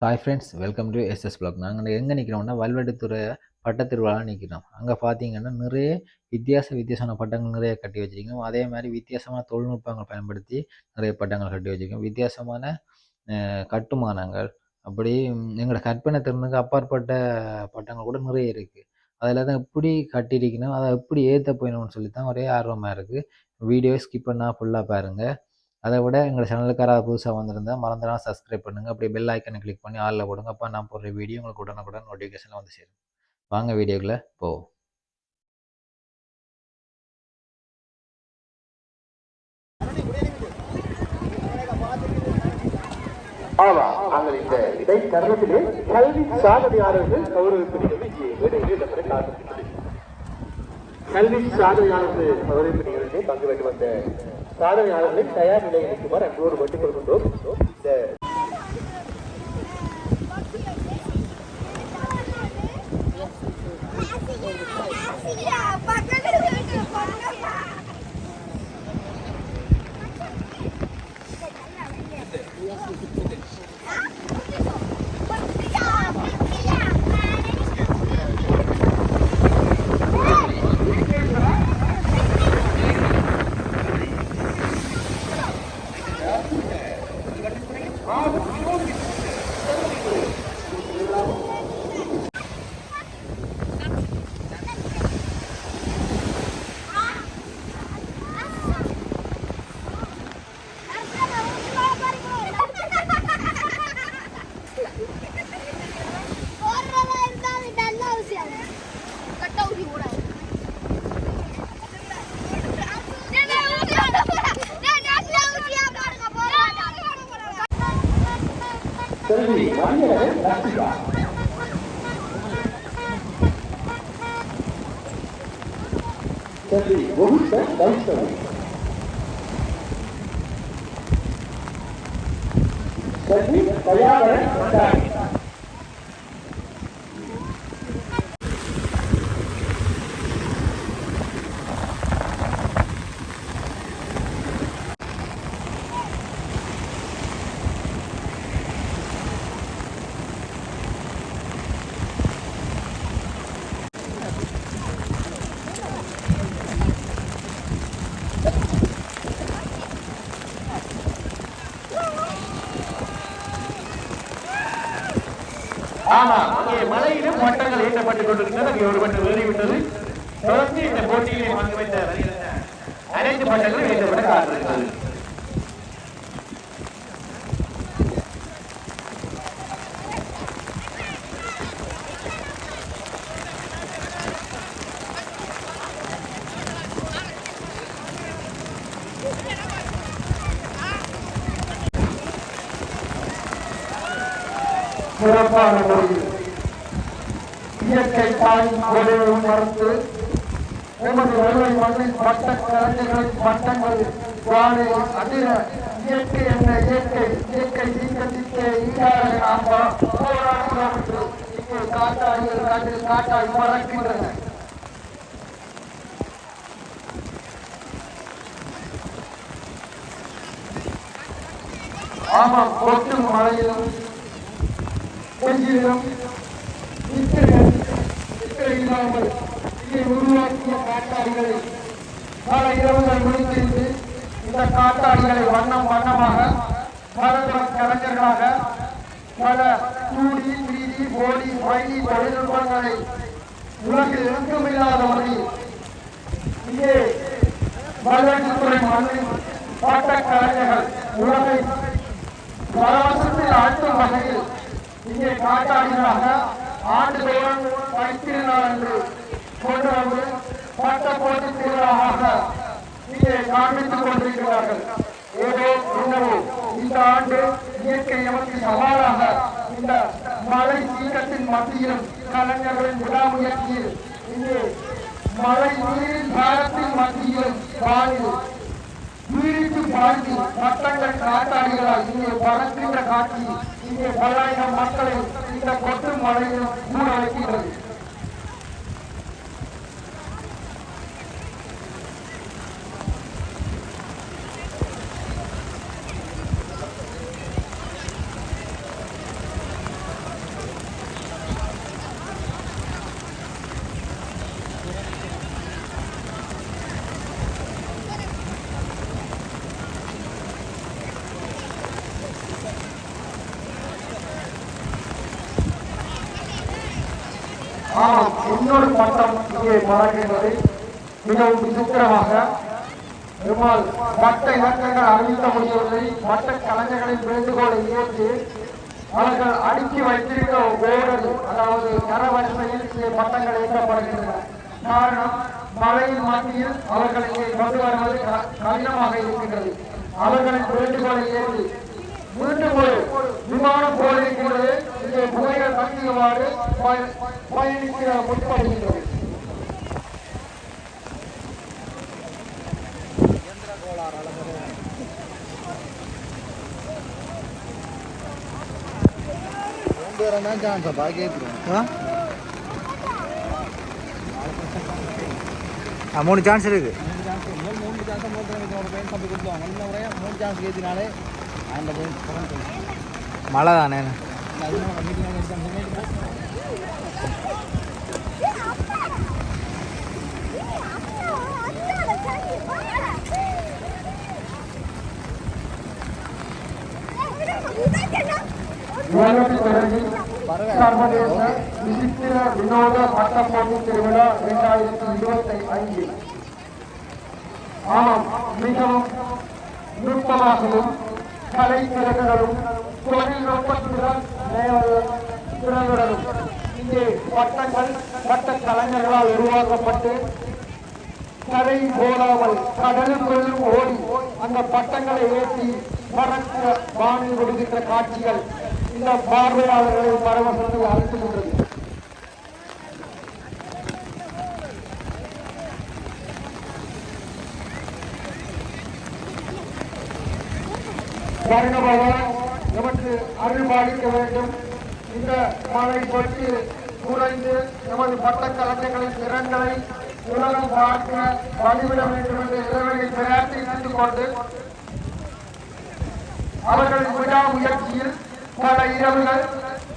Hi friends, welcome to SS block. நாங்கள் எங்கே நிற்கிறோம்னா வல்வெட்டித்துறை பட்டத்திருவிழா நிற்கிறோம். அங்கே பார்த்தீங்கன்னா நிறைய வித்தியாசமான பட்டங்கள் நிறைய கட்டி வச்சுருக்கோம். அதே மாதிரி வித்தியாசமான தொழில்நுட்பங்கள் பயன்படுத்தி நிறைய பட்டங்கள் கட்டி வச்சுருக்கோம். வித்தியாசமான கட்டுமானங்கள் அப்படி எங்களோட கற்பனை திறனுக்கு அப்பாற்பட்ட பட்டங்கள் கூட நிறைய இருக்குது. அதில் தான் எப்படி கட்டியிருக்கணும், அதை எப்படி ஏற்ற போயணும்னு சொல்லி தான் ஒரே ஆர்வமாக இருக்குது. வீடியோ ஸ்கிப் பண்ணால் ஃபுல்லாக பாருங்கள். அதை விட எங்கள் சேனலுக்கு யாராவது புதுசாக வந்திருந்தா மறந்துடாம சப்ஸ்கிரைப் பண்ணுங்கள். அப்படியே பெல் ஐக்கனை கிளிக் பண்ணி ஆளில் போடுங்க. அப்போ நான் போடுற வீடியோ உங்களுக்கு உடனுக்குடன் நோட்டிஃபிகேஷனில் வந்து சேரும். வாங்க வீடியோக்குள்ளே போவோம். ஆமா, நாங்கள் இந்த இடைத்தருணத்திலே கல்வி சாதனையாளர்கள் கௌரவிப்பிரிவு இடையிலே நம்மை காத்திருக்கிறது. கல்வி சாதனையாளர்கள் கௌரவிப்பிரிவிலே பங்கு பெற்று வந்த சாதனையாளர்களை தயார் நிலையில் இருக்குமாறு அன்போடு வேண்டிக் கொள்கின்றோம். இந்த செல்வி மணியரன் ரசிகா, செல்வி முகுந்த கௌசவி, செல்வி தயாரன் கொண்டாடி, ஆமா, அங்கே மலையிலும் பட்டங்கள் ஏற்றப்பட்டுக் கொண்டிருக்கிறது. ஒரு பட்டம் ஏறிவிட்டது. தொடர்ந்து இந்த போட்டியிலே பங்கு பெற்ற அனைத்து பட்டங்களும் ஏற்றப்பட காத்திருக்கிறது. சிறப்பான முறையில் இயற்கை தாயின் கொடையை மறந்து எமது வருவை மண்ணின் பட்ட கலைஞர்களின் பட்டங்கள் வாழை அதிர இயற்கை என்ற இயற்கை தீக்கத்திற்கு ஈடாக நாம் போராடுகிறோம் என்று இங்கே காட்டாளிகள் கண்ணில் காட்டாய் பறக்கின்றன. ஆமாம், கொட்டும் மழையிலும் கொஞ்சிலும் இல்லாமல் இதை உருவாக்கிய காட்டாளிகளை பல இரவுகள் முடித்திருந்து இந்த காட்டாளிகளை வண்ணம் வண்ணமாக பல கலைஞர்களாக பல 2D 3D 4D 5D தொழில்நுட்பங்களை உலகில் எங்குமில்லாத வகையில் இங்கே வல்வெட்டித்துறை மண்ணின் பட்ட கலைஞர்கள் உலகை பரவசத்தில் ஆழ்த்தும் வகையில் இங்கே காட்டாளிகளாக ஆண்டுதோறும் தைத்திருநாள் என்று கொண்டு வந்து பட்ட போட்டி திருவிழாவாக இங்கே காண்பித்துக் கொண்டிருக்கிறார்கள். ஏதோ என்னவோ இந்த ஆண்டு இயற்கை எமக்கு சவாலாக இந்த மழை சீக்கத்தின் மத்தியிலும் கலைஞர்களின் விடாமுயற்சியில் இங்கே மழை நீரின் பாரத்தின் மத்தியிலும் வானில் வீழ்ச்சி பாய்ச்சி பட்டங்கள் காட்டாளிகளால் இங்கே பறக்கின்ற காட்சி இங்கே பல்லாயிரம் மக்களை இந்த கொட்டு மழையில் மூட வைக்கின்றது. ஆனால் இன்னொரு பட்டம் இங்கே பறக்கின்றது. மிகவும் விசித்திரமாக எம்மால் பட்ட இலக்கங்கள் அறிவிக்க முடியவில்லை. பட்ட கலைஞர்களின் வேண்டுகோளை ஏற்று அவர்கள் அடுக்கி வைத்திருக்க ஓடல், அதாவது தரவரிசையில் இங்கே பட்டங்கள் ஏற்றப்படுகின்றன. காரணம், மழையின் மத்தியில் அவர்கள் இங்கே கொண்டு வருவது கடினமாக இருக்கின்றது. அவர்களின் வேண்டுகோளை ஏற்று மீண்டும் ஒரு விமானம் போல் இருக்கின்றது. இங்கே புகைகள் தங்கியவாறு பயணிக்க முற்படுகின்றது. மூணு சான்ஸ் இருக்கு. மழை தானே. சர்வதேச விசித்திர வினோத பட்டப்போட்டி திருவிழா 2025. ஆமாம், மிகவும் நுட்பமாகவும் கலைத்திறன்களும் தொழில்நுட்பத்துடன் திறனுடனும் இங்கே பட்டங்கள் பட்ட கலைஞர்களால் உருவாக்கப்பட்டு கரை போடாமல் கடலுக்குள்ளும் ஓடி அந்த பட்டங்களை ஏற்றி பறக்க வானில் விடுகின்ற காட்சிகள் இந்த பார்வையாளர்களை பரவசத்தில் அழைத்துகின்றது. வருண பகவான் நமக்கு அருள் பாலிக்க வேண்டும். இந்த மழை பொறுத்து குறைந்து நமது பட்ட கலைஞர்களின் திறன்களை உலகம் பார்க்க வழிவிட வேண்டும் என்ற இறைவனை பிரார்த்தித்துக் கொண்டு அவர்களின் விடாமுயற்சியில் பல இரவுகள்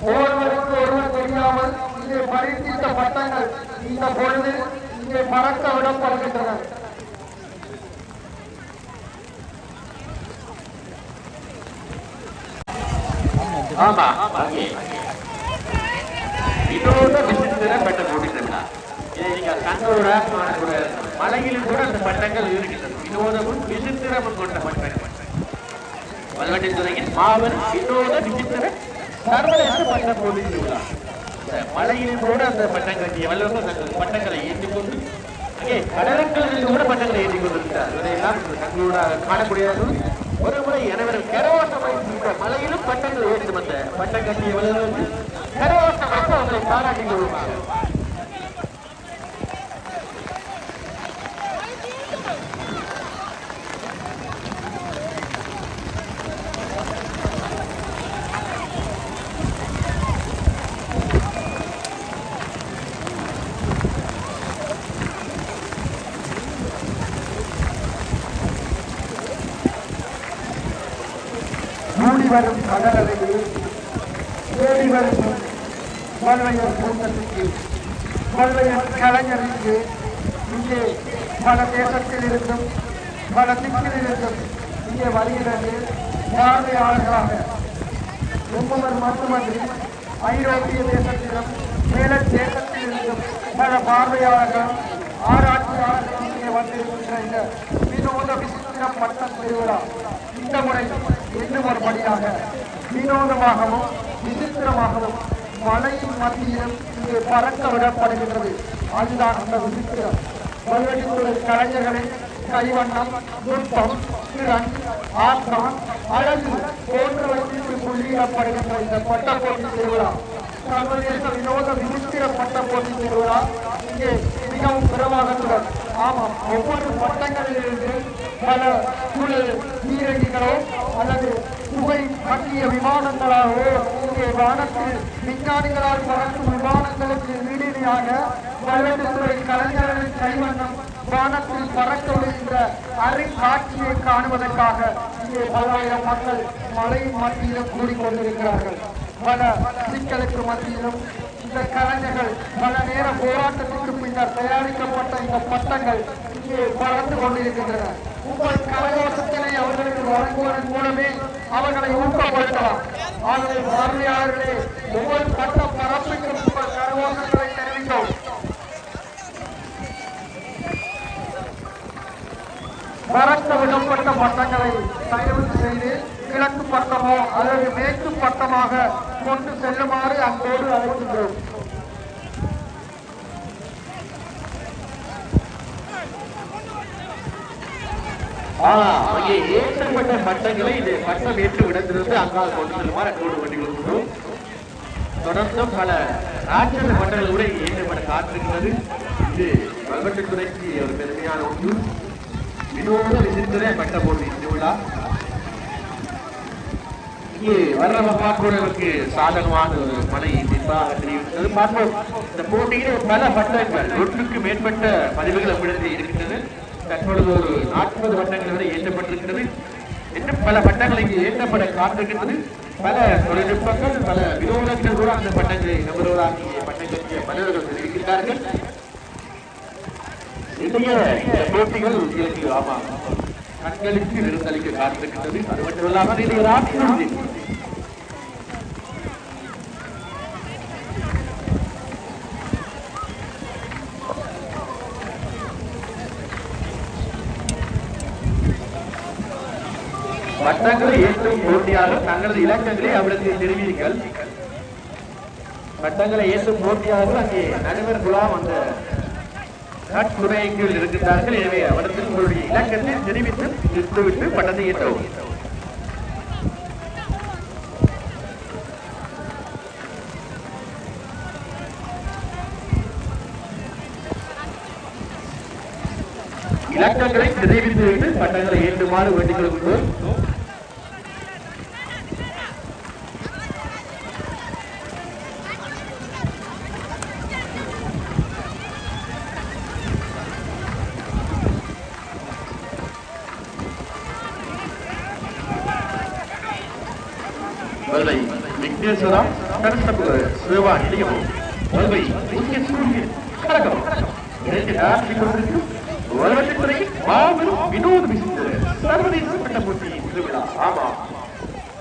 ஒருவருக்கு ஒருவர் தெரியாமல் இங்கே பரிசித்த பட்டங்கள் இந்த பொழுது இங்கே பறக்க விடப்படுகின்றன. மலையிலும் கூட அந்த பட்டங்கள் இருக்கின்றன. வினோதமும் விசித்திரமும் கொண்ட பட்டங்கள் வல்வெட்டித்துறையின் மாபெரும் வினோத விசித்திர சர்வதேச பட்ட போட்டி திருவிழா. மலையிலும் கூட அந்த பட்டங்கள் வல்லவர்கள் பட்டங்களை ஏற்றிக் கொண்டு அங்கே கடற்கரையில் கூட பட்டங்களை ஏற்றிக் கொண்டிருக்கிறார். இதையெல்லாம் தங்களோட காணக்கூடியவர்கள் ஒரு முறை அனைவரும் கரவாசமாக மலையிலும் பட்டங்கள் ஏற்றும் அந்த பட்டம் கட்டிய வல்லவர்கள் கரவாசமாக அவர்களை பாராட்டிக் கொள்வார்கள். வரும் கடலறையில் தேடி வரும் வல்வையர் கூட்டத்துக்கு வல்வையர் கலைஞருக்கு இங்கே பல தேசத்தில் இருந்தும் பல திக்கில் இருந்தும் இங்கே வருகிறது. பார்வையாளர்களாக ஒவ்வொரு மட்டுமன்றி ஐரோப்பிய தேசத்திலும் மேல தேசத்தில் இருந்தும் பல பார்வையாளர்கள் ஆராய்ச்சியாளர்கள் இங்கே வந்திருக்கின்ற இந்த வினோத விசித்திர பட்ட திருவிழா இந்த முறை இன்னும் ஒரு படியாக வினோதமாகவும் விசித்திரமாகவும் மலையின் மத்தியிலும் இங்கே பறக்க விடப்படுகின்றது. அதுதான் அந்த விசித்திரம். வல்வெட்டித்துறை கலைஞர்களின் கைவண்ணம், நுட்பம், திறன், ஆக்கம், அழகு போன்றவற்றிற்கு புள்ளியிடப்படுகின்ற இந்த பட்டப்போட்டி திருவிழா சர்வதேச வினோத விசித்திர பட்டப்போட்டி திருவிழா இங்கே மிகவும் பிரமாதத்துடன், ஆமாம், ஒவ்வொரு பட்டங்களிலிருந்து பல நீரடிகளோ அல்லது புகை பற்றிய விமானங்களாகவோ இங்கே வானத்தில் விஞ்ஞானிகளால் பறக்கும் விமானங்களுக்கு ஈடிணையாக வல்வெட்டித்துறை கலைஞர்களின் கைவண்ணம் வானத்தில் பறக்க விடுகின்ற அருங்காட்சியை காணுவதற்காக இங்கே பல்லாயிரம் மக்கள் மலையின் மத்தியிலும் கூடிக்கொண்டிருக்கிறார்கள். பல சிக்கலுக்கு மத்தியிலும் இந்த கலைஞர்கள் பல நேர போராட்டத்திற்கு பின்னர் தயாரிக்கப்பட்ட இந்த பட்டங்கள் இங்கே பறந்து கொண்டிருக்கின்றன. உங்கள் கரகோஷத்தினை அவர்களுக்கு வழங்குவதன் மூலமே அவர்களை ஊக்கப்படுத்தலாம். ஆகவே பார்வையாளர்களே, ஒவ்வொரு பட்ட பரப்புக்கும் உங்கள் கரகோஷங்களை தெரிவிக்கவும். மறக்க விடப்பட்ட பட்டங்களை தயவு செய்து கிழக்கு பட்டமோ அல்லது மேற்கு பட்டமாக கொண்டு செல்லுமாறு அங்கோடு அழைக்கின்றோம். அங்கே ஏற்றப்பட்ட பட்டங்களை இது பட்டம் ஏற்று இடத்திலிருந்து அங்கால் கொண்டு செல்லுமாறு அங்கோடு வேண்டி கொள்கின்றோம். தொடர்ந்தும் பல ராட்சத பட்டங்கள் கூட ஏற்றப்பட காத்திருக்கிறது. இது வல்வெட்டுத்துறைக்கு ஒரு பெருமையான ஒன்று. வினோத விசித்திர பட்ட போட்டி திருவிழா. இங்கே வர்றவ பார்ப்பவர்களுக்கு சாதகமான ஒரு மழை நிர்வாக தெரிவித்தது. பார்ப்போம், இந்த போட்டியிலே பல பட்டங்கள் 1க்கு மேற்பட்ட பதிவுகள் நம்மிடத்தில் இருக்கின்றது. தற்பொழுது ஒரு 40 பட்டங்கள் வரை ஏற்றப்பட்டிருக்கிறது. இன்னும் பல பட்டங்கள் இங்கு ஏற்றப்பட காத்திருக்கின்றது. பல தொழில்நுட்பங்கள், பல வினோதங்கள் கூட அந்த பட்டங்களை நம்புவதாகிய பட்டங்களுக்கு மனிதர்கள் தெரிவிக்கின்றார்கள். இன்றைய இந்த போட்டிகள் உங்களுக்கு கண்களுக்கு விருந்தளிக்க காத்திருக்கின்றது. அது மட்டுமல்லாமல் இது ராட்சதி பட்டங்களை ஏற்றும் போட்டியாளர் தங்களது இலக்கங்களை அவருக்கு தெரிவிங்கள். பட்டங்களை ஏற்றும் போட்டியாளர்கள் அங்கே நடுவர் குழாம் அந்த துறைக்கு இருக்கின்றார்கள். எனவே அவருக்கு உங்களுடைய இலக்கத்தை தெரிவித்து நிறுத்திவிட்டு பட்டத்தை ஏற்றவும். இலக்கங்களை தெரிவித்துவிட்டு பட்டங்களை ஏற்றுமாறு வேண்டிக் கொள்கின்றோம். விக்னேஸ்வரா கருத்தப்பு சேவா நிலையமும் முக்கிய சூரியன் கரகம் வருவத்துறை மாபெரும் வினோத விசித்திர சர்வதேச பட்ட போட்டி திருவிழா. ஆமா,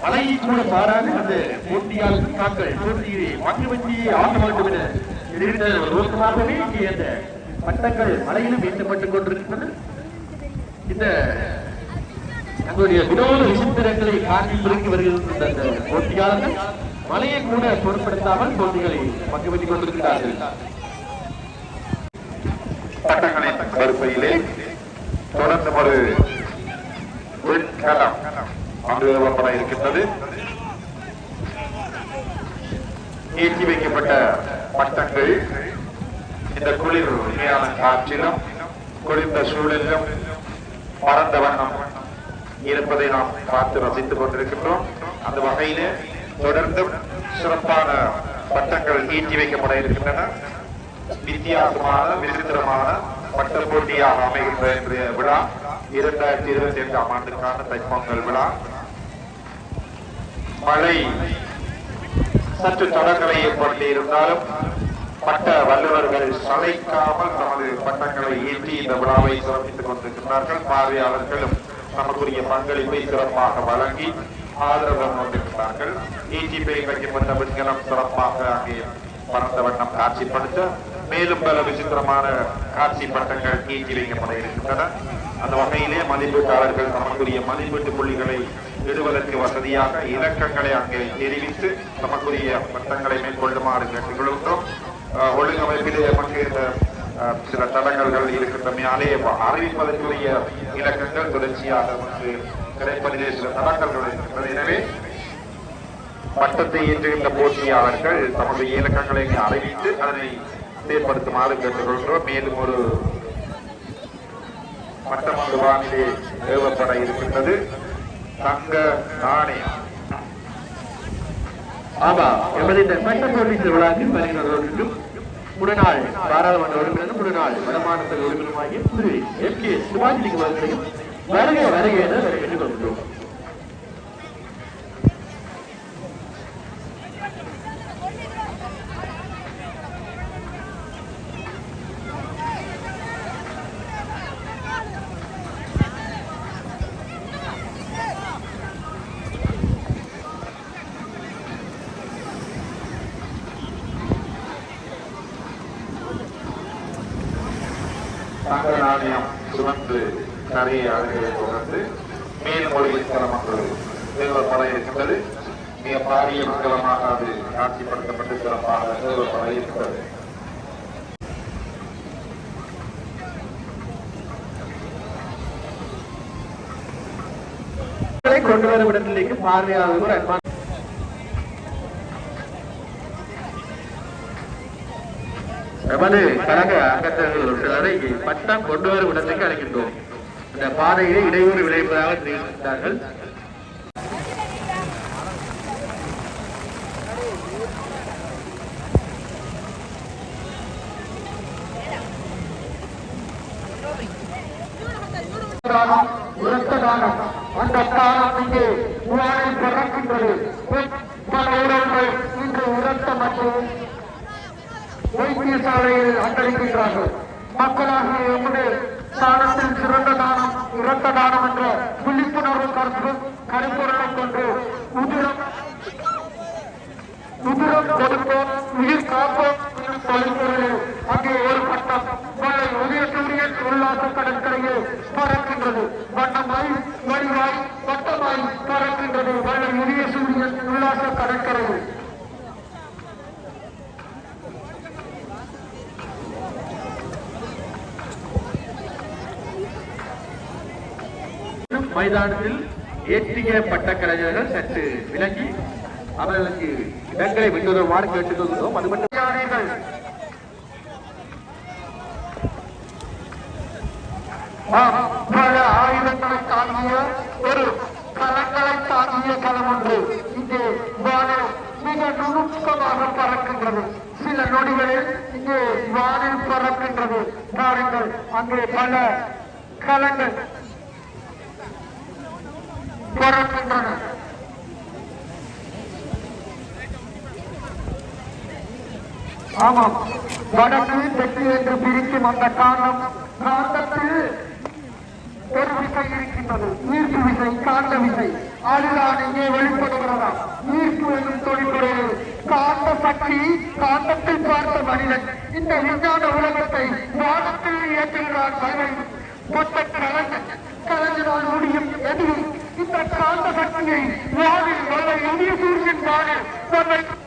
மலையை கூட பாராது அந்த போட்டியாளர் தாங்கள் போட்டியை பங்கு வச்சியை ஆட்ட வேண்டும் என தெரிவித்த ஒரு நோக்கமாகவே இங்கே அந்த பட்டங்கள் மலையிலும் ஏற்றப்பட்டுக் கொண்டிருக்கிறது. இந்த தங்களுடைய வினோத விசித்திரங்களை காண்பிப்பதற்கு வருகின்ற அந்த போட்டியாளர்கள் மலையை கூட பொருட்படுத்தாமல் போட்டிகளை பங்கு வைத்துக் கொண்டிருக்கிறார்கள். பட்டங்களின் வரிசையிலே தொடர்ந்து ஒரு வெண்கலம் அங்கு நிறுவப்பட இருக்கின்றது. ஏற்றி வைக்கப்பட்ட பட்டங்கள் இந்த குளிர் உண்மையான காற்றிலும் குளிர்ந்த சூழலிலும் பரந்த வண்ணம் இருப்பதை நாம் பார்த்து ரசித்துக் கொண்டிருக்கின்றோம். அந்த வகையிலே தொடர்ந்து சிறப்பான பட்டங்கள் ஏற்றி வைக்கப்பட இருக்கின்றன. வித்தியாசமான விசித்திரமான பட்ட போட்டியாக அமைகின்ற இன்றைய விழா 2025 ஆண்டுக்கான தைப்பொங்கல் விழா. மழை சற்று தடங்களை ஏற்படுத்தி இருந்தாலும் பட்ட வல்லுநர்கள் சளைக்காமல் நமது பட்டங்களை ஏற்றி இந்த விழாவை சிறப்பித்துக் கொண்டிருக்கிறார்கள். பார்வையாளர்களும் நமக்குரிய பங்களிப்பை சிறப்பாக வழங்கி ஆதரவு கொண்டிருக்கிறார்கள். ஏற்றிப்பை வைக்கப்பட்ட விண்கலம் சிறப்பாக அங்கே பரந்த வண்ணம் காட்சிப்படுத்த மேலும் பல விசித்திரமான காட்சி பட்டங்கள் ஏற்றி வைக்கப்பட இருக்கின்றன. அந்த வகையிலே மதிப்பீட்டாளர்கள் நமக்குரிய மதிப்பீட்டு புள்ளிகளை இடுவதற்கு வசதியாக இலக்கங்களை அங்கே தெரிவித்து நமக்குரிய பட்டங்களை மேற்கொள்ளுமாறு கேட்டுக்கொள்கின்றோம். ஒழுங்கமைப்பிலே நமக்கு இந்த சில தடங்கல்கள் இருக்கின்றமையாலே அறிவிப்பதற்குரிய இலக்கங்கள் தொடர்ச்சியாக நமக்கு கிடைப்பதிலே சில தடங்கல்கள் இருக்கின்றது. எனவே பட்டத்தை ஏற்றுகின்ற போட்டியாளர்கள் தமது இலக்கங்களை அறிவித்து அதனை செயற்படுத்துமாறு கேட்டுக்கொள்கிறோம். மேலும் ஒரு பட்டம் வானிலே ஏவப்பட இருக்கின்றது. தங்க நாணயம். ஆமா, எமது இந்த பட்ட போட்டி திருவிழாவில் வருகிறவர்களுக்கும் முன்னாள் பாராளுமன்ற உறுப்பினரும் முன்னாள் வடமாநில உறுப்பினருமாகிய திரு எம் கே சிவாஜிலிங்கம் அவர்களையும் வருகை வருகை என கேட்டுக் கொள்கிறோம். தங்க நாணயம் சுமந்து நிறைய ஆளுகளை தொடர்ந்து மேல்மொழியின் களமாக நிறுவப்பட இருக்கின்றது. மிக பாரிய மங்களமாக அது காட்சிப்படுத்தப்பட்டு சிறப்பாக நிறுவப்பட இருக்கிறது. கொண்டு வரும் இடத்திലേക്ക് பார்வையாளர்கள் அன்பான நமது கழக அங்கத்தவர்கள் சிலரை பட்டம் கொண்டு வரும் இடத்துக்கு அழைக்கின்றோம். இந்த பாதையிலே இடையூறு விளைவிப்பதாக தெரிவித்தார்கள். இரத்த தானம் அந்த தானம் இங்கே உலகில் பிறக்கின்றது. பல உறவுகள் இன்று இரத்த மற்றும் வைத்தியசாலையில் அந்தரிக்கின்றார்கள். மக்களாக எமது தானத்தில் சிறந்த தானம் இரத்த தானம் என்ற விழிப்புணர்வு கருப்பொருளை கொண்டு உதிரம் கொடுப்போம் உயிர் காப்போம் என்னும் தொழில்முறையில் அங்கே ஒரு பட்டம் வலை உதய சூரியன் உல்லாச கடற்கரையில் பறக்கின்றது. வண்ணமாய் வடிவாய் வட்டமாய் பறக்கின்றது வலை உதய சூரியன் உல்லாச கடற்கரையில். மைதானத்தில் ஏற்றிய பட்டக்கலைஞர்கள் சற்று விலகி அவர்களுக்கு இடங்களை விட்டுவதுமாறு கேட்டுக்கொள்கிறோம். அது மட்டும் பல ஆயுதங்களை தாங்கிய ஒரு களங்களை தாங்கிய களம் ஒன்று இங்கே வானில் மிக நுணுக்கமாக பறக்கின்றது. சில நொடிகளில் இங்கே வானில் பறக்கின்றது. பாருங்கள், அங்கே பல களங்கள் பறக்கின்றன. ஆமாம், வடக்கு தெற்கு என்று பிரிக்கும் அந்த காந்தத்தில் ஒரு விசை இருக்கின்றது. ஈர்ப்பு விசை, காந்த விசை. அதுதான் இங்கே வெளிப்படுகிறதா? ஈர்ப்பு என்னும் தொழில்முறையில் காந்த சக்தி, காந்தத்தில் பார்த்த மனிதன் இந்த விஞ்ஞான உலகத்தை வானத்தில் இயக்குகிறான். மொத்த கலைஞரால் முடியும் எதுவும் இந்த காந்த சக்தியை வானில் வல்ல எளிய சூரியன் வானில்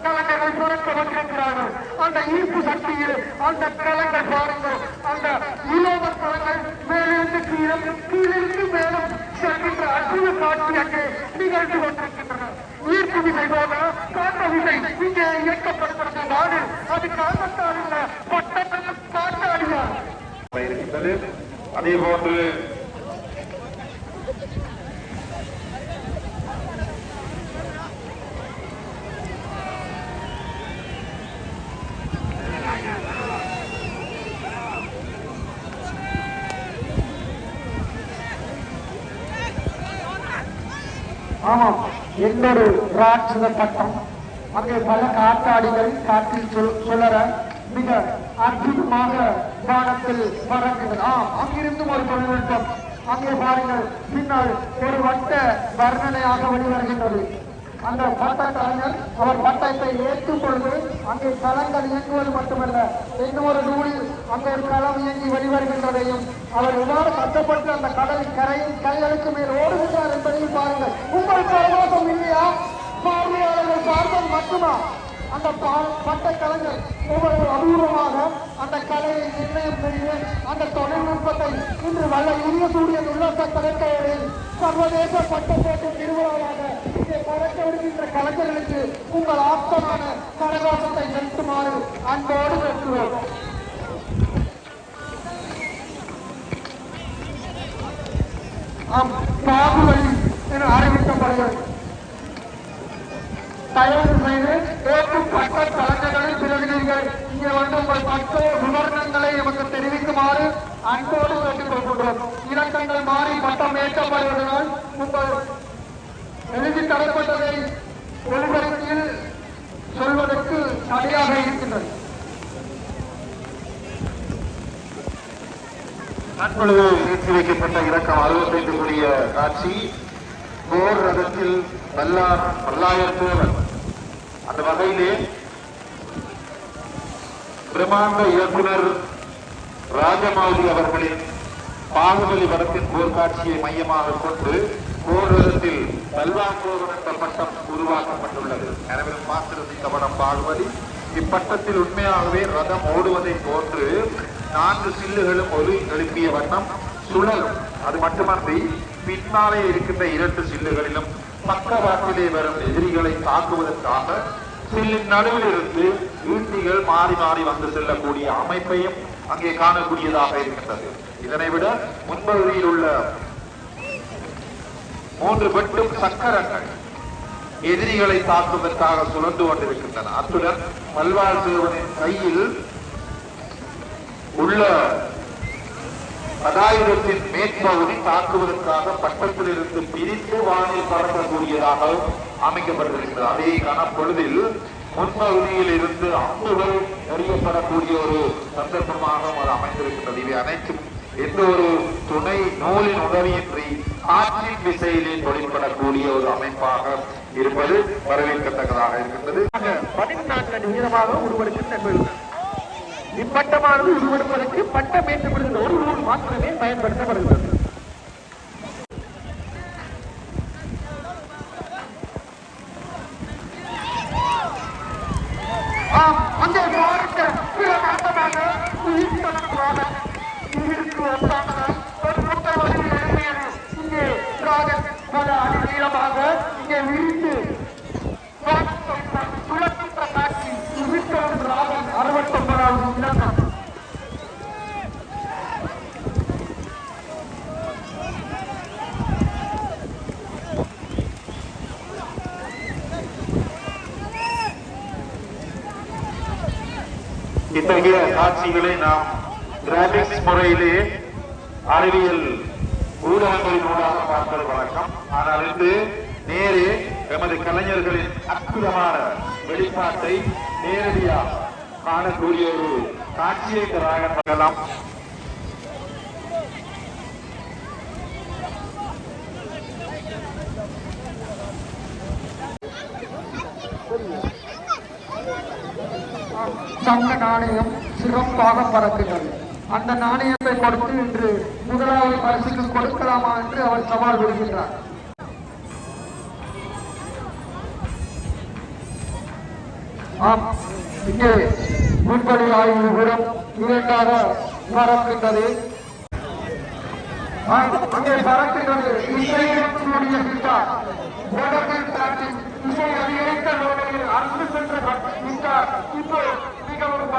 கலைஞர்கள் சுரக்க வந்திருக்கிறார்கள். அந்த ஈர்ப்பு சக்தியில் அந்த கலைஞர் பாருங்கள், அந்த இலோக கலைஞர் மேலிருந்து கீழிருந்து மேலும் செல்கின்ற அற்புத காட்சி அங்கே நிகழ்ந்து கொண்டிருக்கின்றன. ஈர்ப்பு விசை போல காந்த விசை இங்கே இயக்கப்படுகிறது நாடு. அது காந்தத்தால் இல்ல, பட்டத்தையும் காட்டாடியார். அதே போன்று ஆமாம், இன்னொரு ராட்சத பட்டம். அங்கே பல காற்றாடிகள் காற்றில் சுழற மிக அற்புதமாக வானத்தில் பறக்கின்றன. அங்கிருந்தும் ஒரு தொழில்நுட்பம். அங்கே பாருங்கள், பின்னால் ஒரு வட்ட வர்ணனையாக வெளிவருகின்றது. அந்த பட்ட கலைஞர் அவர் பட்டத்தை ஏற்றும் பொழுது அங்கே களங்கள் இயங்குவது மட்டுமல்ல, இன்னொரு நூலில் அங்கே ஒரு களம் இயங்கி வெளிவருகின்றதையும் அவர் எவ்வாறு கட்டப்பட்டு அந்த கடலின் கைகளுக்கு மேல் ஓடுகின்றார் என்பதையும் பாருங்கள். உங்கள் பரவாசம் இல்லையா? பார்வையாளர்கள் பார்ப்பது மட்டுமா? அந்த பட்ட கலைஞர் ஒவ்வொரு அபூர்வமாக அந்த கலையை நிர்ணயம் செய்து அந்த தொழில்நுட்பத்தை இன்று வல்ல இந்திய சூரியன் உல்லாச கடற்கரையில் சர்வதேச பட்ட போட்டு திருவிழாவாக இங்கே பறக்க விடுகின்ற கலைஞர்களுக்கு உங்கள் ஆப்தமான கரகோஷத்தை செலுத்துமாறு அன்போடு கேட்கிறோம். பாகுபலி என அறிவிக்கப்படுகிறது. தயவு செய்து ஏற்றும் பட்ட கலைஞர்களின் பிரதிநிதிகள் இங்கே வந்து உங்கள் பட்ட விவரணங்களை நமக்கு தெரிவிக்குமாறு அன்போடு கேட்டுக் கொள்கின்றோம். இலக்கங்கள் மாறி பட்டம் ஏற்றப்படுவதனால் உங்கள் எழுதி தரப்பட்டதை ஒளிபரப்பில் சொல்வதற்கு தடையாக இருக்கின்றது. தற்பொழுது ஏற்றி வைக்கப்பட்ட இலக்கம் 65 கூடிய காட்சி போர் ரதத்தில் பல்லாயிரத்தோவர். அந்த வகையிலே பிரம்மாண்ட இயக்குனர் ராஜமௌலி அவர்களின் பாகுபலி படத்தின் போர்க்காட்சியை மையமாக கொண்டு போர்ரதத்தில் பல்வாங்கோவன் என்ற பட்டம் உருவாக்கப்பட்டுள்ளது. அனைவரும் பார்த்திருந்த படம் பாகுபலி. இப்பட்டத்தில் உண்மையாகவே ரதம் ஓடுவதை போன்று 4 சில்லுகளும் ஒலி எழுப்பிய வண்ணம் சுழலும். அது மட்டுமன்றி பின்னாலே இருக்கின்ற 2 சில்லுகளிலும் பக்கவாட்டிலே வரும் எதிரிகளை தாக்குவதற்காக சில்லின் நடுவில் இருந்து ஈட்டிகள் மாறி மாறி வந்து செல்லக்கூடிய அமைப்பையும் அங்கே காணக்கூடியதாக இருக்கின்றது. இதனை விட முன்பகுதியில் உள்ள 3 வெட்டும் சக்கரங்கள் எதிரிகளை தாக்குவதற்காக சுழன்று கொண்டிருக்கின்றன. அத்துடன் மல்வாழ் சிறுவனின் கையில் உள்ள பதாயுதத்தின் மேற்பகுதி தாக்குவதற்காக பட்டத்தில் இருந்து பிரித்து வானில் பறக்கக்கூடியதாக அமைக்கப்பட்டிருக்கிறது. அதே கனப்பொழுதில் முன்பகுதியில் இருந்து அம்புகள் எறியப்படக்கூடிய ஒரு சந்தர்ப்பமாக அது அமைந்திருக்கிறது. இவை அனைத்தும் எந்த ஒரு துணை நூலின் உதவியின்றி காற்றின் விசையிலே தொழிற்படக்கூடிய ஒரு அமைப்பாக இருப்பது வரவேற்கத்தக்கதாக இருக்கின்றது. 14 நிமிடமாக ஒருவருக்கு இப்பட்டமானது உருவெடுப்பதற்கு பட்டம் ஏற்றப்படுகிற ஒரு நூல் மாத்திரமே பயன்படுத்தப்படுகிறது. இத்தகைய காட்சிகளை நாம் கிராபிக்ஸ் முறையிலே அறிவியல் ஊடகங்களின் ஊடாக பார்ப்பது வழக்கம். ஆனால் இன்று நேரே எமது கலைஞர்களின் அற்புதமான வெளிப்பாட்டை நேரடியாக காணக்கூடிய ஒரு காட்சியை தராகலாம். தங்க நாணயம் சிறப்பாக பறக்கிறது. அந்த நாணயத்தை கொடுத்து இன்று முதலாவது பரிசுக்கு கொடுக்கலாமா என்று அவர் சவால் விடுகின்றார். ஆம், இங்கே முன்படி ஆய்வு கூடம் இரண்டாக பறக்கின்றது. அங்கே பறக்கின்றது இசையினுடைய கிட்டார். இசை அதிகரித்த வேளையில் அன்பு சென்ற கிட்டார் இப்போ மிகவும்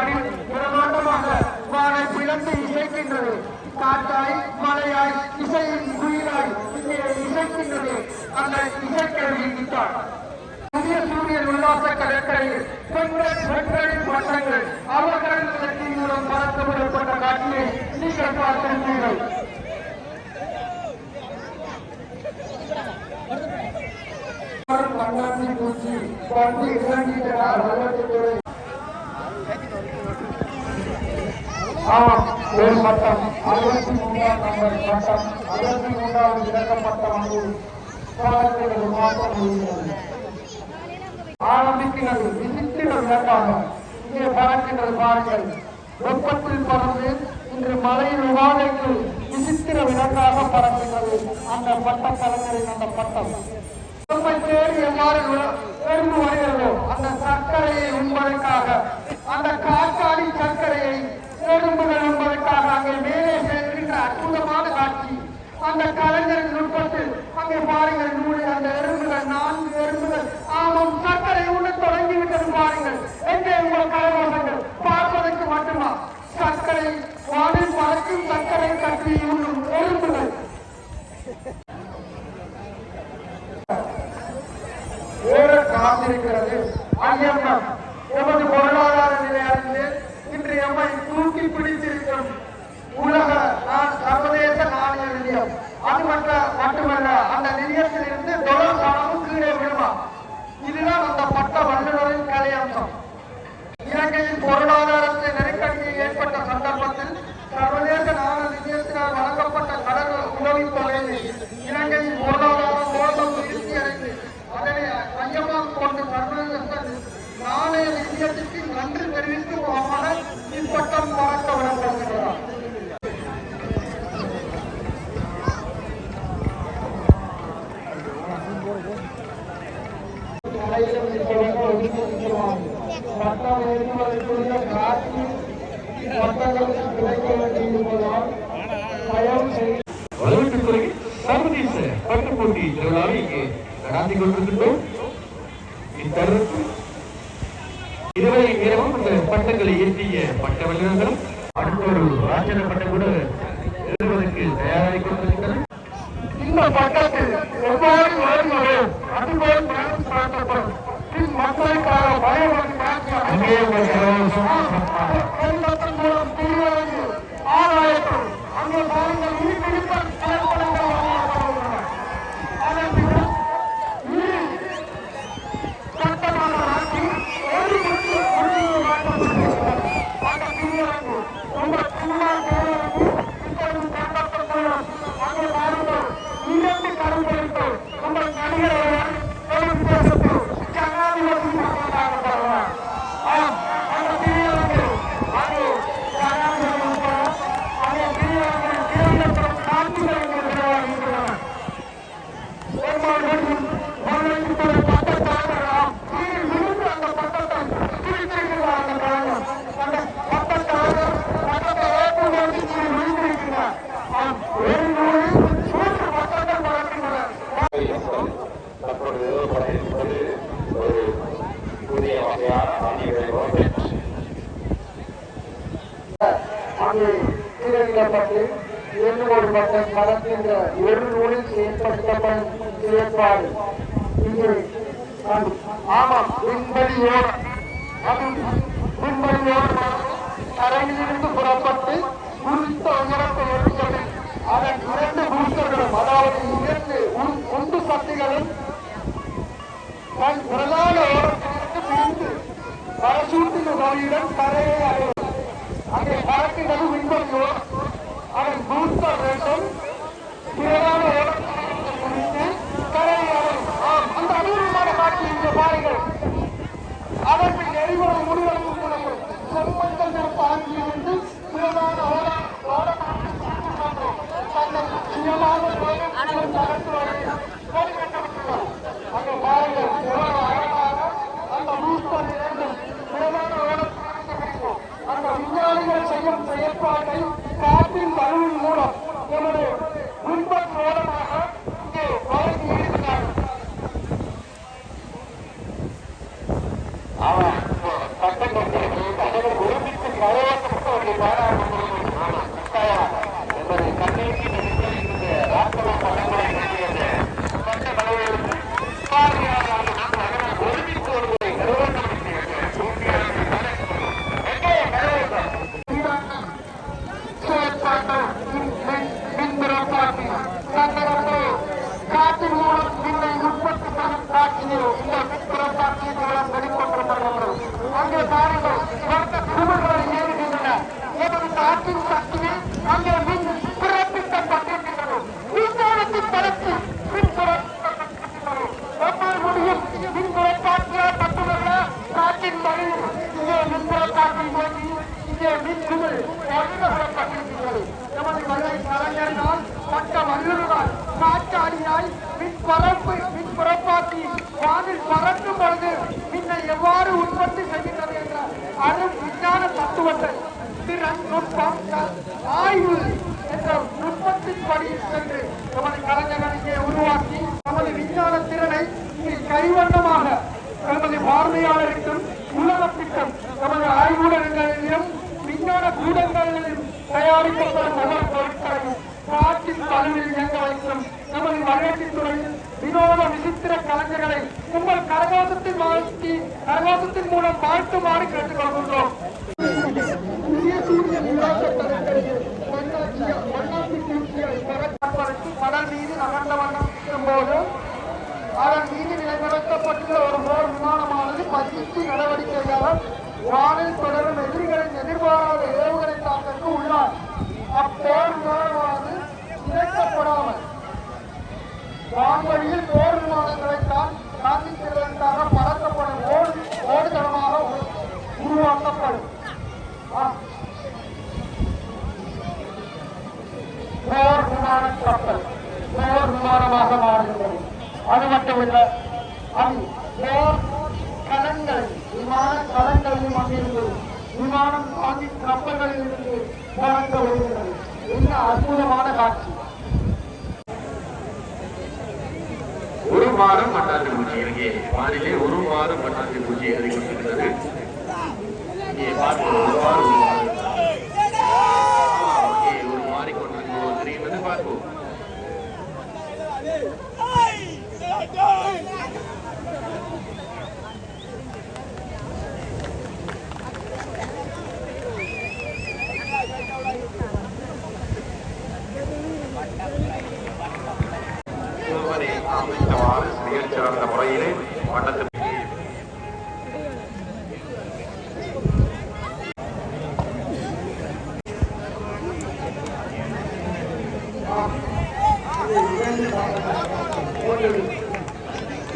பிரமாண்டமாக வானை பிளந்து இசைக்கின்றது. காற்றாய் மலையாய் இசையின் குயிலாய் இங்கே இசைக்கின்றது அந்த இசைக்கருவி கிட்டார். புதிய சூரியன் உல்லாச கடற்கரையில் பெண்களின் பட்டங்கள் அவர்களின் சக்தி மூலம் பறக்க விடப்பட்ட காட்சியை நீங்கள் பார்த்திருப்பீர்கள். கண்ணாடி பூச்சி கொண்டு இறங்கிட்டார். ஒரு பட்டம் 63ஆம் நம்பர் பட்டம் 63வது இறக்கப்பட்ட ஆரம்பிக்கிறது. விசித்திர விளக்காக இங்கே பறக்கின்றது. பாருங்கள், வெப்பத்தில் பறந்து இன்று மலையின் உவாதைக்கு விசித்திர விளக்காக பறக்கின்றது அந்த பட்ட கலைஞரின் அந்த பட்டம். தேடி எவ்வாறு பெரும்பு வருகிறதோ அந்த சர்க்கரையை உண்பதற்காக, அந்த காற்றாடி சர்க்கரையை எறும்புகள் உண்பதற்காக அங்கே மேலே சேர்க்கின்ற அற்புதமான காட்சி. அந்த கலைஞரின் நுட்பத்தில் அங்கே பாருங்கள், அந்த எறும்புகள் 4 எறும்புகள் ஆமாம் சர்க்கரை உண்ண தொடங்கிவிட்டது. பாருங்கள், எங்கே உங்கள் கலைவாசங்கள் பார்ப்பதற்கு மட்டுமா? சர்க்கரை வானில் பறக்கும் சர்க்கரை கட்டி உண்ணும் எறும்புகள். காத்திருக்கிறது IMF எமது பொருளாதார நிலையிலிருந்து இன்று எம்மை தூக்கி பிடித்திருக்கும் உலக சர்வதேச நாணய நிதியம். அது மட்டுமல்ல, அந்த நிதியத்தில் இருந்து $1 பணமும் கீழே விடுமா. இதுதான் அந்த பட்ட வல்லுநரின் கலை அம்சம். இலங்கையின் பொருளாதாரத்தை நெருக்கடியில் ஏற்பட்ட சந்தர்ப்பத்தில் சர்வதேச நாணய நிதியத்தினால் வழங்கப்பட்ட கடன் உதவித்தொகையை இலங்கையின் பொருளாதாரம் மோசம் திருப்தி அடைந்து அதனை மையமாக கொண்டு சர்வதேச நாணய நிதியத்திற்கு நன்றி தெரிவிக்கும் இப்பட்டம் வழங்க விடப்படுகிறார். பட்டங்களுக்கு கிடைக்க வேண்டியிருப்பதால் தயவு செய்து வலுவீட்டுத்துறை சர்வதேச பட்ட போட்டி திருவிழாவை இங்கே நடாத்தி கொண்டிருக்கின்றோம். இத்தருணத்தில் இதுவரை நேரமும் இந்த பட்டங்களை ஏற்றிய பட்ட வல்லுநர்களும் அடுத்த ஒரு ராஜன பட்டம் கூட எழுதுவதற்கு தயாராகி கொண்டிருக்கிறது. இந்த பட்டத்தில் எவ்வாறு வருகிறதோ அதுபோல் பயணம் சாட்டப்படும் மக்களுக்காக பயணம் மூலம் திருவரங்கு ஆதாயத்தில் அங்கே பாருங்கள் உயிர்ப்பிடிப்பன் செயல்படங்கள் அதன் சட்டமாக ஆட்சி ஒரு அந்த திருவரங்கு உங்கள் திருநாள் திருவரங்கு இப்பொழுது சட்டத்தின் மூலம் அங்கே பாருங்கள் இரண்டு கருப்பொருட்கள் உங்கள் நடிகர்கள் ஒரு வித்தியாசத்தில் ஜனாதிபதி வருவார். அந்த திருவரங்கு அங்கே ஜனாதிபதி அங்கே திருவரங்கு திரையிடப்படும் காட்சிகளை வருகின்றன. அந்த பட்டத்தை பிரித்திருக்கிறார். அந்த பட்டத்தை ஏற்றுமதி விழுந்திருக்கிறார். ஒரு நூலில் 3 பட்டங்கள் வழங்குகிறார். தற்பொழுது எழுதப்பட்டிருப்பது ஒரு புதிய வகையான அங்கே திரையிடப்பட்டு ஒரு பட்டம் பறக்கின்ற ஒரு நூலில் செயல்படுத்தப்படும் செயற்பாடு இங்கே ஆமாம் விண்வெளியோடு அது விண்வெளியோடு தரையிலிருந்து புறப்பட்டு குறித்த உயரத்தை எட்டுகிறது. அதன் 2 பூஸ்டர்களும் அதாவது 2 உந்து சக்திகளும் தன் பிரதான ஓரத்திலிருந்து பிரிந்து பரசூட்டின் உதவியுடன் தரையை அடையும். அங்கே பறக்கின்றது விண்வெளியோடு அதன் பூஸ்டர் 2 பிரதான ஓரத்திலிருந்து பிரிந்து தரையை அடையும். அந்த அபூர்வமான காட்சி இங்கே பாருங்கள். அதன் பின் எரிவரை முடிவெடுக்கும் பொழுது செம்மஞ்சள் நிற பாங்கிலிருந்து பிரதான தன்னை சுயமாக அங்கே பாருங்கள் அந்த பூஸ்டர் 2 பிரதான ஓரத்திலிருந்து அந்த விஞ்ஞானிகள் செய்யும் செயற்பாட்டை காற்றின் வலுவின் மூலம் எமது முன்பன் மூலமாக இங்கே வழங்கி இருக்கிறார்கள். காற்றின் மூலம் மின்னை உற்பத்தி செய்யும் காட்சியை இந்த மின்புறப்பாட்டியின் மூலம் வெளிக்கொண்டப்படுகிறது. அங்கே பாருங்கள் குமிழ்களை ஏறுகின்றன. எமது காற்றின் சக்தியில் அங்கே மின் பிறப்பிக்கப்பட்டிருக்கின்றது. விஞ்ஞானத்தின் தளத்தில் மின் பிறப்பிக்கப்பட்டிருக்கின்றது. எவ்வாறு முடியும்? மின்புறப்பாட்டியால் மட்டுமல்ல காற்றின் வழியில் இங்கே மின்புறப்பாட்டில் நோக்கி இங்கே மின் குமிழ் பகிரப்பட்டிருக்கின்றது. எமது கலைஞர்களால் மற்ற வல்லுநர்கள் காற்றாடியாய் மின் புறப்பாட்டி வானில் பறக்கும் பொழுது மின்னை எவ்வாறு உற்பத்தி செய்கின்றது என்ற அரும் விஞ்ஞான தத்துவத்தை திறன் நுட்பம் ஆய்வு என்ற நுட்பத்தின்படி சென்று நமது கலைஞர்கள் இங்கே உருவாக்கி நமது விஞ்ஞான திறனை கைவண்ணமாக நமது பார்வையாளருக்கும் உலகத்திற்கும் நமது ஆய்வுலகங்களிலும் விஞ்ஞான கூடங்களிலும் தயாரிக்கப்படும் ஒவ்வொரு பொருட்களையும் காற்றின் கல்வியில் இயங்க வைக்கும் நமது வரவேற்றுத்துறையில் வினோத விசித்திர கலைஞர்களை உங்கள் கரகோசத்தின் மூலம் வாழ்த்துமாறு கேட்டுக் கொள்கின்றோம். கடல் மீது நகர்ந்த வண்ணம் இருக்கும்போது அதன் மீது நிலைநிறுத்தப்பட்டுள்ள ஒரு போர் விமானமானது பயிற்சி நடவடிக்கையாக வானில் தொடரும் எதிரிகளின் எதிர்பாராத ஏவுகணை தாக்கத்துக்கு உள்ளார். அப்போர் விமானமானது இணைக்கப்படாமல் வான்வழியில் போர் விமானங்களை தாக்கிச் செல்வதற்காக பறக்கப்படும் ஓடுதளமாக உருவாக்கப்படும். போர் விமான கப்பல் போர் விமானமாக மாறுகின்றது. அது மட்டுமில்லை, அது போர் களங்களை விமான களங்களையும் அங்கிருந்து விமானம் தாங்கி கப்பல்களில் இருந்து பறக்க வருகிறது. என்ன அற்புதமான காட்சி! ஒரு மாதம் பட்டாசு பூச்சி இங்கே வானிலே ஒரு மாதம் பட்டாசு பூச்சி ஏறி கொண்டிருக்கிறது. இங்கே பார்ப்போம் ஒரு மாறிக்கொண்டிருக்கிறோம் தெரிகிறது பார்ப்போம். சிறந்த முறையிலே வண்ணத்தில்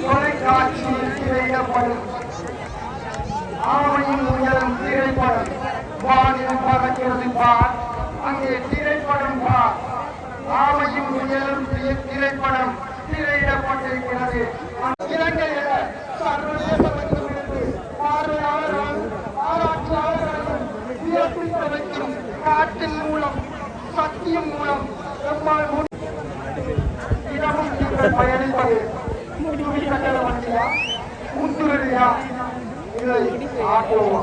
தொலைக்காட்சியில் திரையிடப்படும் ஆமையின் உயரம் திரைப்படம் வானில் பறக்கிறது பார். அங்கே திரைப்படம் பார். ஆமையின் உயரம் திரைப்படம் திரையிடப்பட்டிருக்கிறது. இலங்கையில சர்வதேச பார்வையாளர்கள் ஆராய்ச்சியாளர்கள் வியப்பிக்க வைக்கும் காற்றின் மூலம் சக்தியின் மூலம் நம்மால் இடமும் நீங்கள் பயணிப்பது துணி கட்டள வண்டியா முத்துவெளியா இல்லை ஆட்டோவா?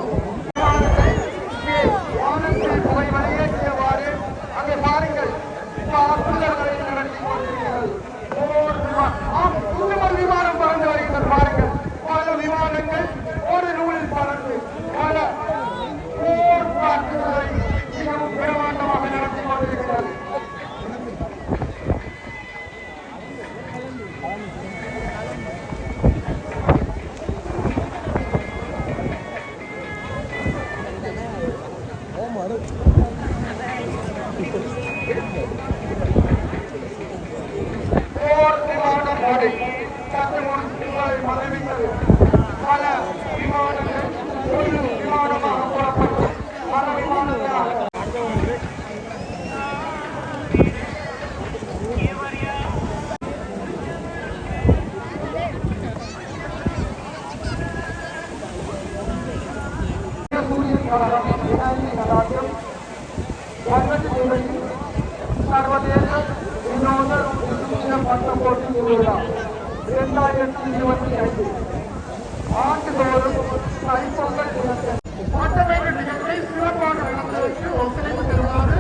வானத்தில் புகை வெளியேற்றியவாறு அங்கே பாருங்கள் தாக்குதல்களை நடத்தி கொண்டிருக்கிறது. விமானம் பறந்து வருகிறது பாருங்கள். பல விமானங்கள் ஒரு நூலில் பறந்து பல போர் தாக்குதலை மிகவும் பிரமாண்டமாக நடத்தி கொண்டிருக்கிறது. போர் விமானம் ஓடி சட்டமூர்த்திகளை மறைவித்தது. பல விமானங்கள் ஒரு விமானமாக புறப்பட்டு பல விமானங்களாக சூரியன் கழகம் இணைந்து நடாத்தும் சர்வதேச வினோத பட்ட போட்டி திருவிழா 2025 ஆண்டுதோறும் தைப்பொங்கல் தினத்தில் பட்டமேற்ற நிகழ்வை சிறப்பாக நடத்துவதற்கு ஒத்துழைப்பு தருமாறு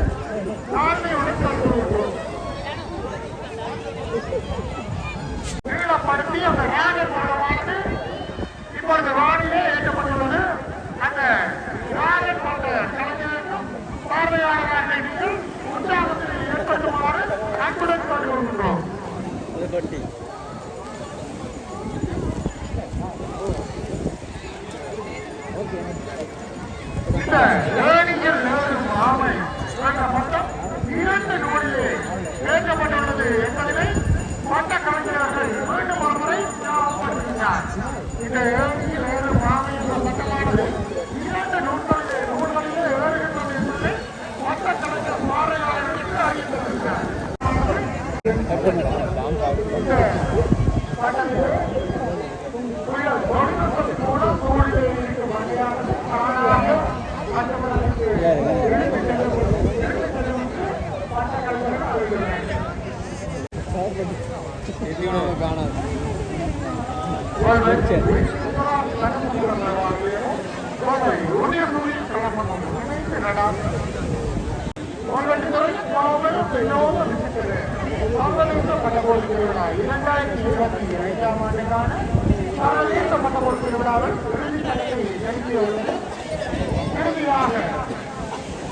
தாழ்மையுடன் கேட்டுக்கொள்கிறோம். ஈழப்படுத்தி அந்த ராகர் படமானது இப்பொழுது வானிலே ஏற்றப்பட்டுள்ளது. அந்த ராகர் பட கலைஞருக்கும் பார்வையாளராக இருந்து உற்சாகத்தில் ஏற்படுத்துமாறு அன்புடன் கேட்டுக்கொள்கிறோம். இந்த ஏணியில் நேரும் ஆமை என்ற பட்டம் 2 நூலிலே ஏற்றப்பட்டுள்ளது என்பதனை பட்ட கலைஞர்கள் மீண்டும் ஒருமுறை ஞாபகப்படுத்தினார். இந்த ஏணியில் நேரும் ஆமை என்ற பட்டமானது 2 நூல்களிலே ஏறுகின்றது என்பதை பட்ட கலைஞர் பார்வையாளர்களுக்கு அறிவித்திருக்கிறார்.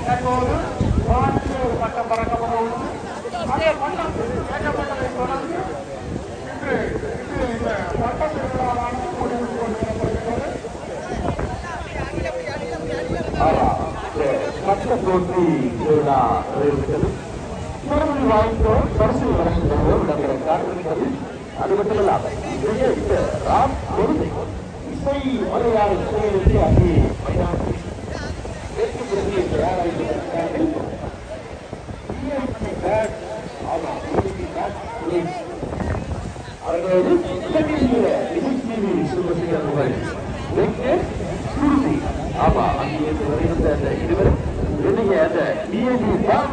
தற்போது வானத்தில் ஒரு பட்டம் பறக்கப்பட உள்ளது. அதே பட்டம் ஏற்றப்பட்டதை தொடர்ந்து இன்று இந்த பட்ட திருவிழாவானது முடிவுக்கு கொண்டு வரப்படுகிறது. பட்ட போட்டி திருவிழா நிறைவேற்றது. சிறப்பு வாய்ந்தோர் பரிசு வழங்குகிறோர் இடம்பெற காத்திருக்கிறது. அது மட்டுமல்லாமல் இந்த ராம் பொருளை இசை மலையாள இசையிலிருந்து அங்கே மைதானத்தில் அவர்களோடு ஆமா அங்கே வருகின்ற அந்த இருவரும் என்னைய அந்த டிஏபி தான்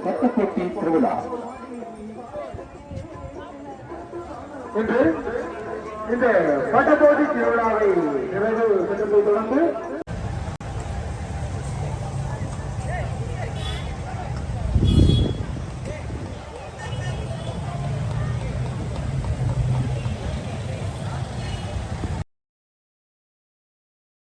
கட்டப்போட்டி திருவிழா இன்று இந்த பட்டப்போட்டி திருவிழாவை நிறைவு பெற்றதை தொடர்ந்து